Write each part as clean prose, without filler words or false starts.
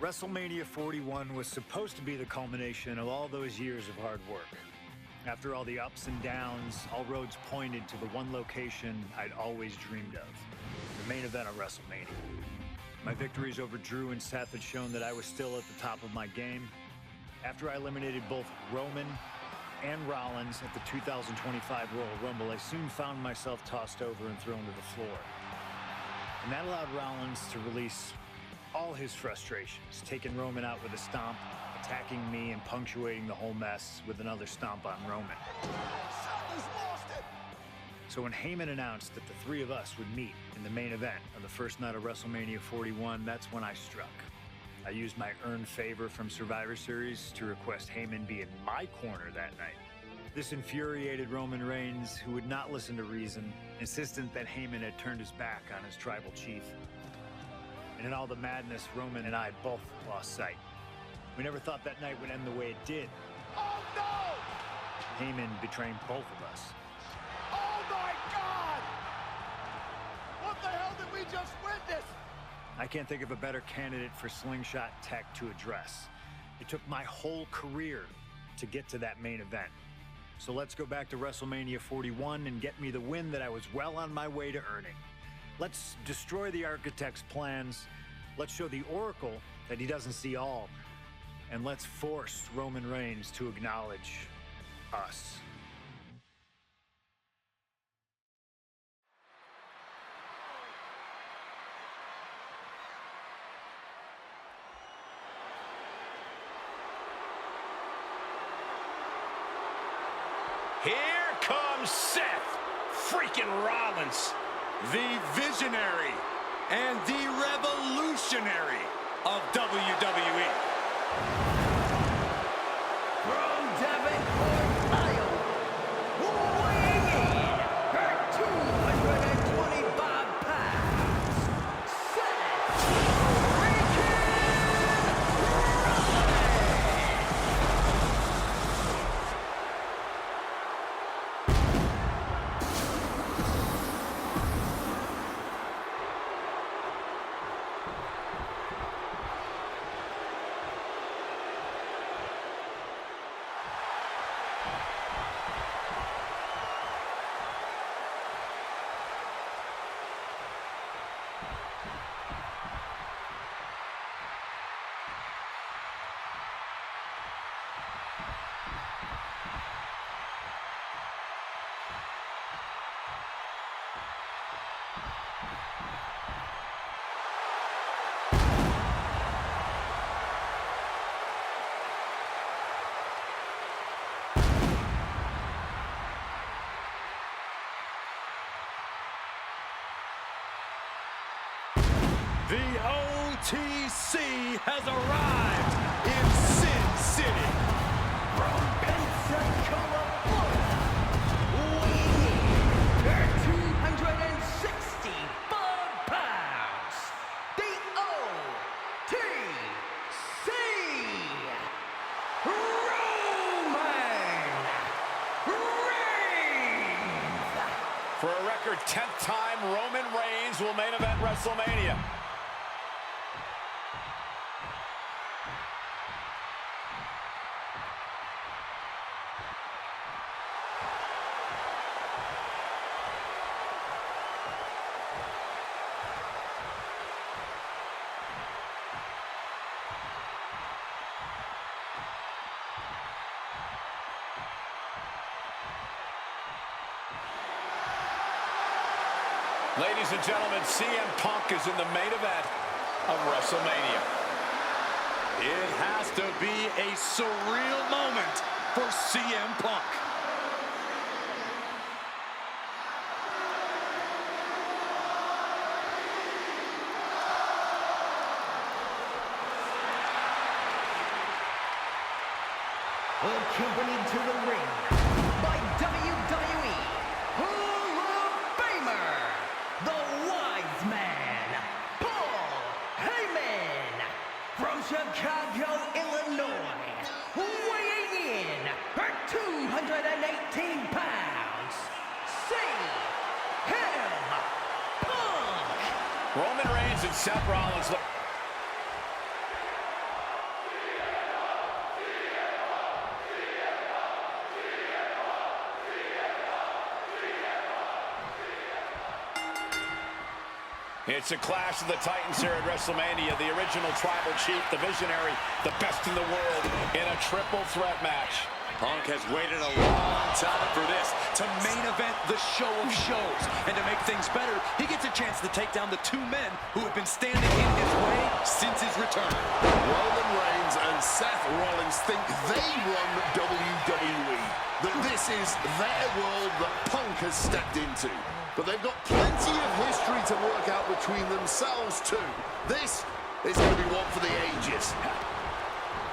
WrestleMania 41 was supposed to be the culmination of all those years of hard work. After all the ups and downs, all roads pointed to the one location I'd always dreamed of, the main event of WrestleMania. My victories over Drew and Seth had shown that I was still at the top of my game. After I eliminated both Roman and Rollins at the 2025 Royal Rumble, I soon found myself tossed over and thrown to the floor. And that allowed Rollins to release all his frustrations, taking Roman out with a stomp, attacking me, and punctuating the whole mess with another stomp on Roman. So when Heyman announced that the three of us would meet in the main event on the first night of WrestleMania 41, that's when I struck. I used my earned favor from Survivor Series to request Heyman be in my corner that night. This infuriated Roman Reigns, who would not listen to reason, insistent that Heyman had turned his back on his tribal chief. And in all the madness, Roman and I both lost sight. We never thought that night would end the way it did. Oh, no! Heyman betraying both of us. Oh, my God! What the hell did we just witness? I can't think of a better candidate for slingshot tech to address. It took my whole career to get to that main event. So let's go back to WrestleMania 41 and get me the win that I was well on my way to earning. Let's destroy the architect's plans. Let's show the Oracle that he doesn't see all. And let's force Roman Reigns to acknowledge us. Here comes Seth freaking Rollins, the visionary and the revolutionary of WWE. From Davenport, Iowa, weighing in at 225 pounds, Seth The OTC has arrived in Sin City. from Pensacola, Florida, weighing in at 265 pounds, the OTC, Roman Reigns. For a record 10th time, Roman Reigns will main event WrestleMania. Ladies and gentlemen, CM Punk is in the main event of WrestleMania. It has to be a surreal moment for CM Punk. Accompanied to the ring by WWE Hall of Famer, the Wise Man, Paul Heyman, from Chicago, Illinois, weighing in at 218 pounds, CM Punk. Roman Reigns and Seth Rollins look. It's a clash of the Titans here at WrestleMania. The original tribal chief, the visionary, the best in the world in a triple threat match. Punk has waited a long time for this, to main event the show of shows. And to make things better, he gets a chance to take down the two men who have been standing in his way since his return. Roman Reigns and Seth Rollins think they run WWE, that this is their world that Punk has stepped into. But they've got plenty of history to work out between themselves too. This is going to be one for the ages.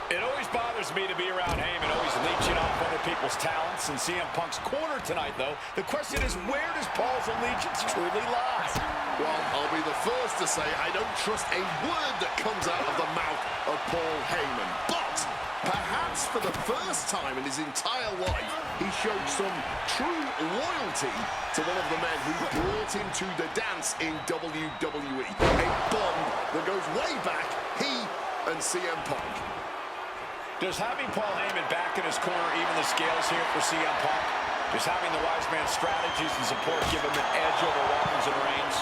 It always bothers me to be around Heyman, always leeching off other people's talents. And CM Punk's corner tonight, though, the question is, where does Paul's allegiance truly lie? Well, I'll be the first to say I don't trust a word that comes out of the mouth of Paul Heyman. But perhaps for the first time in his entire life, he showed some true loyalty to one of the men who brought him to the dance in WWE. A bond that goes way back, he and CM Punk. Does having Paul Heyman back in his corner even the scales here for CM Punk? Does having the wise man's strategies and support give him an edge over Rollins and Reigns?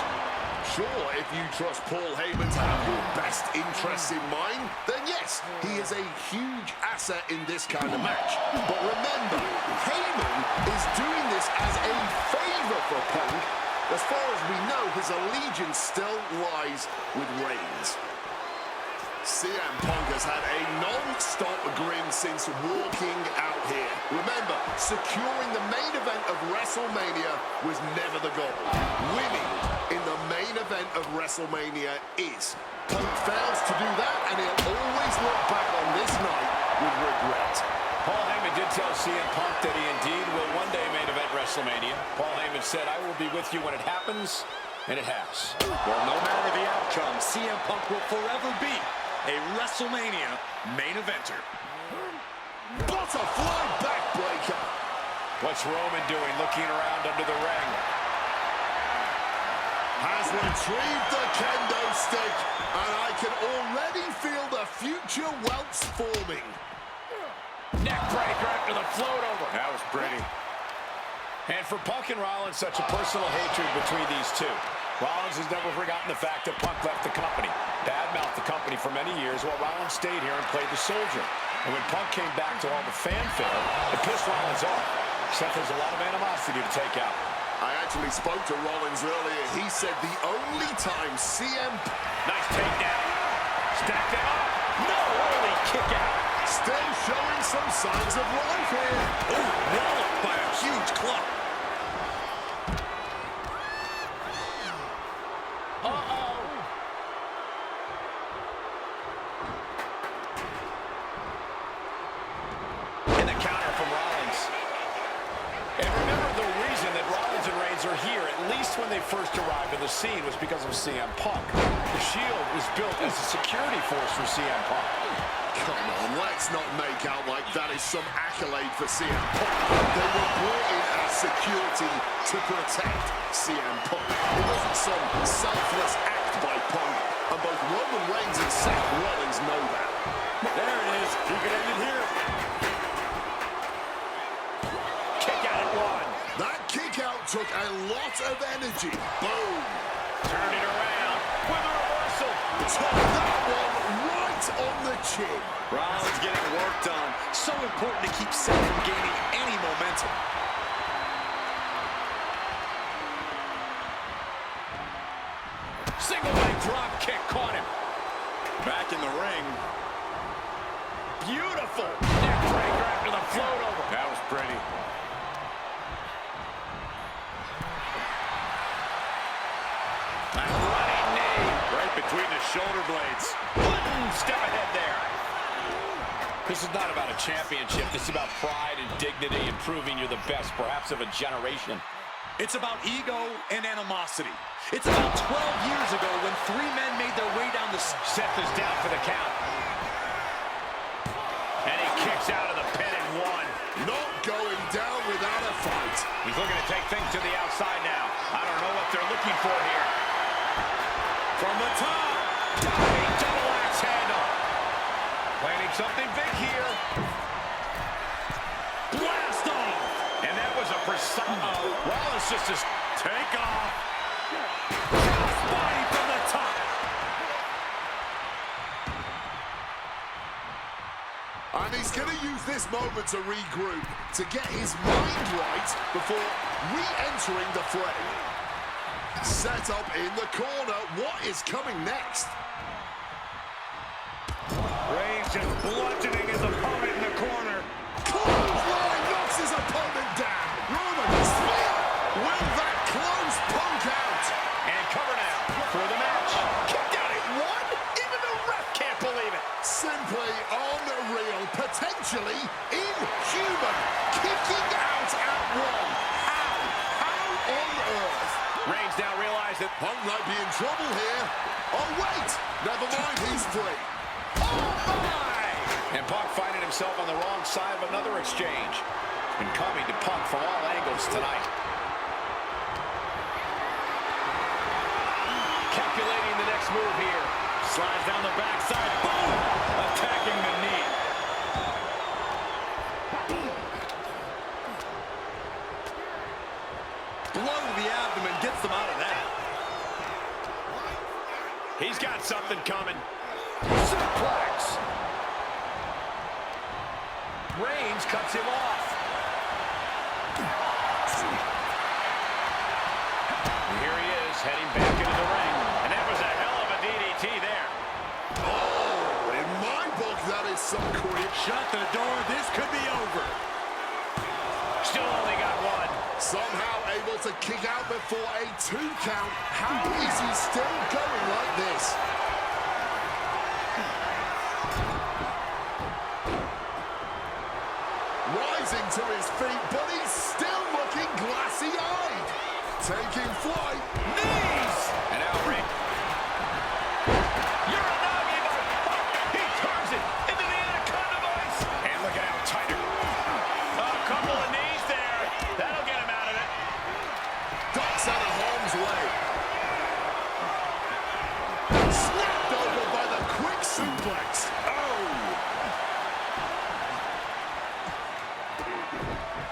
Sure, if you trust Paul Heyman to have your best interests in mind, then yes, he is a huge asset in this kind of match. But remember, Heyman is doing this as a favor for Punk. As far as we know, his allegiance still lies with Reigns. CM Punk has had a non-stop grin since walking out here. Remember, securing the main event of WrestleMania was never the goal. Winning in the main event of WrestleMania is. Punk fails to do that, and he'll always look back on this night with regret. Paul Heyman did tell CM Punk that he indeed will one day main event WrestleMania. Paul Heyman said, "I will be with you when it happens," and it has. Well, no matter the outcome, CM Punk will forever be a WrestleMania main eventer. Butterfly backbreaker. What's Roman doing, looking around under the ring? Has retrieved the kendo stick, and I can already feel the future welts forming. Neckbreaker after the float over. That was pretty. And for Punk and Rollins, such a personal hatred between these two. Rollins has never forgotten the fact that Punk left the company, badmouthed the company for many years, while Rollins stayed here and played the soldier. And when Punk came back to all the fanfare, it pissed Rollins off. Seth has a lot of animosity to take out. I actually spoke to Rollins earlier. He said the only time Nice takedown. Stacked it up. No, early kick out. Still showing some signs of life here. Oh, walloped by a huge club. And the counter from Rollins. And remember, the reason that Rollins and Reigns are here, at least when they first arrived in the scene, was because of CM Punk. The Shield was built as a security force for CM Punk. Come on, let's not make out like that is some accolade for CM Punk. They were brought in as security to protect CM Punk. It wasn't some selfless act by Punk, and both Roman Reigns and Seth Rollins know that. There it is. You can end it here. Kick out at one. That kick out took a lot of energy. Boom. Turned it around with a reversal. Took that one right on the chin. Rollins getting work done. So important to keep Seth from gaining any momentum. Single leg drop kick caught him. Back in the ring. Beautiful. Neckbreaker after the float over. That was pretty. A running knee. Right between the shoulder blades. Step ahead there. This is not about a championship. This is about pride and dignity and proving you're the best, perhaps of a generation. It's about ego and animosity. It's about 12 years ago when three men made their way down the... Seth is down for the count. And he kicks out of the pin and one. Not going down without a fight. He's looking to take things to the outside now. I don't know what they're looking for here. From the top. Diving double axe handle. Planning something big here. Blast off. And that was a precise... Rollins just take off. Crossbody from the He's going to use this moment to regroup, to get his mind right before re-entering the fray. Set up in the corner. What is coming next? Reigns just bludgeoning his opponent in the corner. Clothesline knocks his opponent down. Roman spear. Will that close Punk out? And cover now for the match. Kicked out at one? Even the ref can't believe it. Simply unreal. Potentially inhuman. Kicking out at one. How on earth? Reigns now realized that Punk might be in trouble here. Oh, wait. Never mind, he's free. Oh, my! And Punk finding himself on the wrong side of another exchange. It's been coming to Punk from all angles tonight. Calculating the next move here. Slides down the backside. Boom! Attacking the knee. Blow to the abdomen gets them out of that. He's got something coming. Suplex. Reigns cuts him off. And here he is, heading back into the ring. And that was a hell of a DDT there. Oh, in my book, that is some quick. Shut the door. This could be over. Still only got one. Somehow able to kick out before a 2 count. How is he still going like this? Rising to his feet, but he's still looking glassy-eyed. Taking flight. Knees! And now Reigns. You're a doggy, but he turns it into the anaconda voice. And look at how tight it. A couple of knees there. That'll get him out of it. Ducks out of harm's way. Snapped over by the quick suplex. Oh!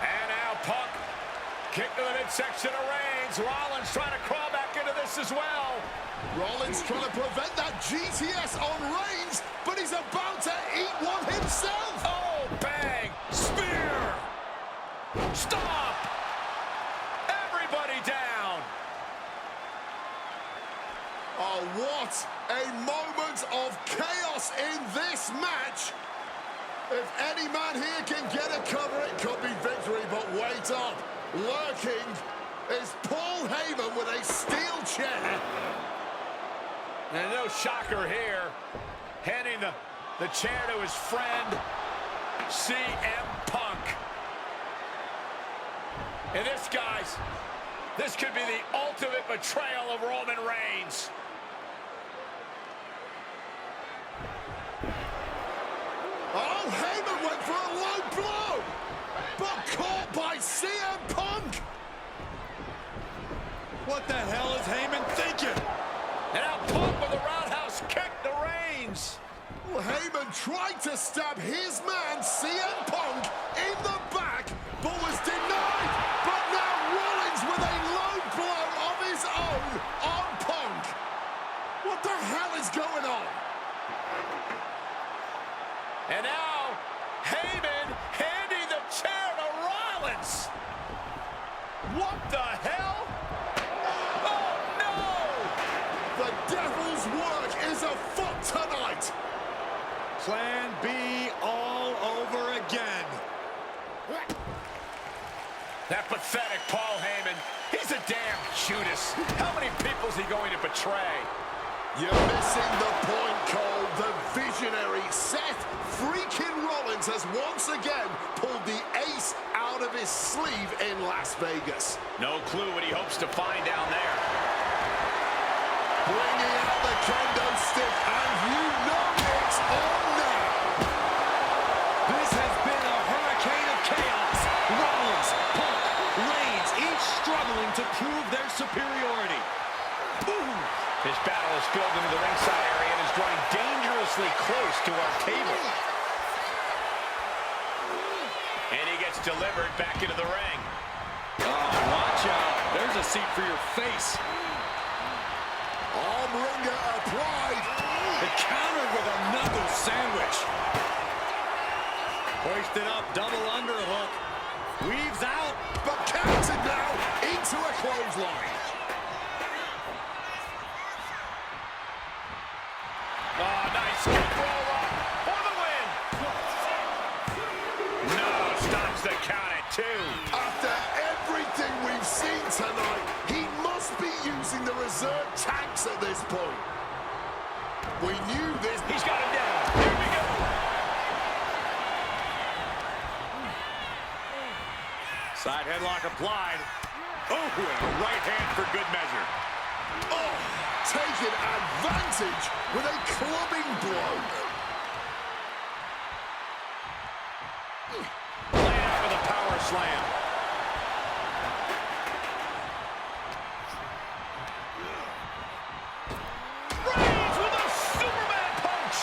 And now Punk. Kick to the midsection of Reigns. Rollins trying to crawl back into this as well. Rollins trying to prevent that GTS on Reigns, but he's about to eat one himself. Oh, bang! Spear! Stop! Everybody down! Oh, what a moment of chaos in this match. If any man here can get a cover, it could be victory, but wait up. Lurking is Paul Heyman with a steel chair. And no shocker here. Handing the chair to his friend, CM Punk. And this, guys, this could be the ultimate betrayal of Roman Reigns. Oh, Heyman went for a low blow, but caught by CM Punk. What the hell is Heyman thinking? And now Punk with a roundhouse kick to Reigns. Well, Heyman tried to stab his man, CM Punk, in the back, but was denied. But now Rollins with a low blow of his own on Punk. What the hell is going on? And now Heyman handing the chair to Rollins. What the hell? Oh, no! The devil's work is afoot tonight. Plan B all over again. That pathetic Paul Heyman. He's a damn Judas. How many people is he going to betray? You're missing the point, Cole. The visionary Seth freaking Rollins has once again pulled the ace out of his sleeve in Las Vegas. No clue what he hopes to find down there. Bringing out the kendo stick, and you know it's on now. This has been a hurricane of chaos. Rollins, Punk, Reigns, each struggling to prove their superiority. Ooh. This battle has spilled into the ringside area and is drawing dangerously close to our table. And he gets delivered back into the ring. Oh, watch out. There's a seat for your face. Arm wringer applied. The counter with a knuckle sandwich. Hoisted up, double underhook. Weaves out. But counted now into a clothesline. Oh, nice hip roll up for the win. No, stops the count at 2. After everything we've seen tonight, he must be using the reserve tanks at this point. We knew this. He's got him down. Here we go. Side headlock applied. Oh, and a right hand for good measure. Oh, taking advantage with a clubbing blow. Laid out with a power slam. Reigns with a Superman punch.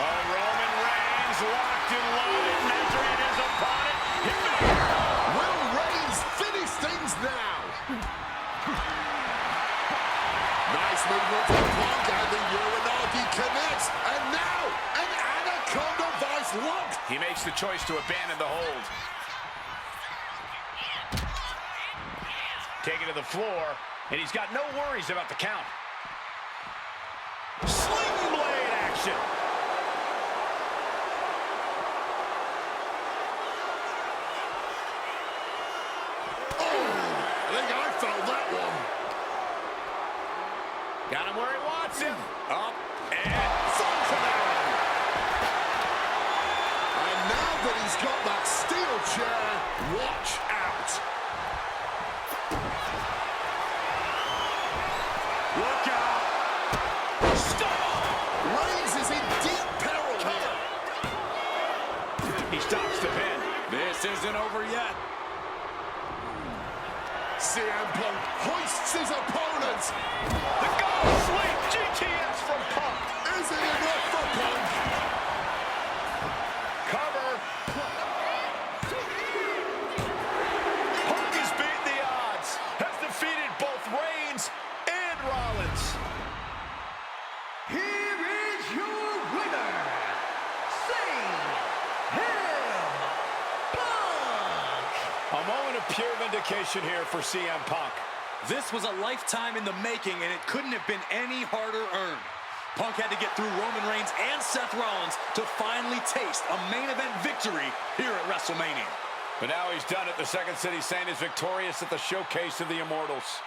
Oh, Roman Reigns locked and loaded, measuring his opponent. Hit me. Will Reigns finish things now? Nice movement from Punk, and the Uranagi connects. And now, an Anaconda Vice lock. He makes the choice to abandon the hold. Taken to the floor, and he's got no worries about the count. Sling blade action. I think I felt that one. Got him where he wants him. Up and And now that he's got that steel chair, watch out. look out. Stop. Reigns is in deep peril here. He stops the pin. This isn't over yet. CM Punk hoists his opponent. The goal sweep. GTS from Punk. Is it enough for Punk? Cover. Punk has beaten the odds. Has defeated both Reigns and Rollins. Here is your winner, CM Punk. A moment of pure vindication here for CM Punk. This was a lifetime in the making, and it couldn't have been any harder earned. Punk had to get through Roman Reigns and Seth Rollins to finally taste a main event victory here at WrestleMania. But now he's done it. The Second City Saint is victorious at the Showcase of the Immortals.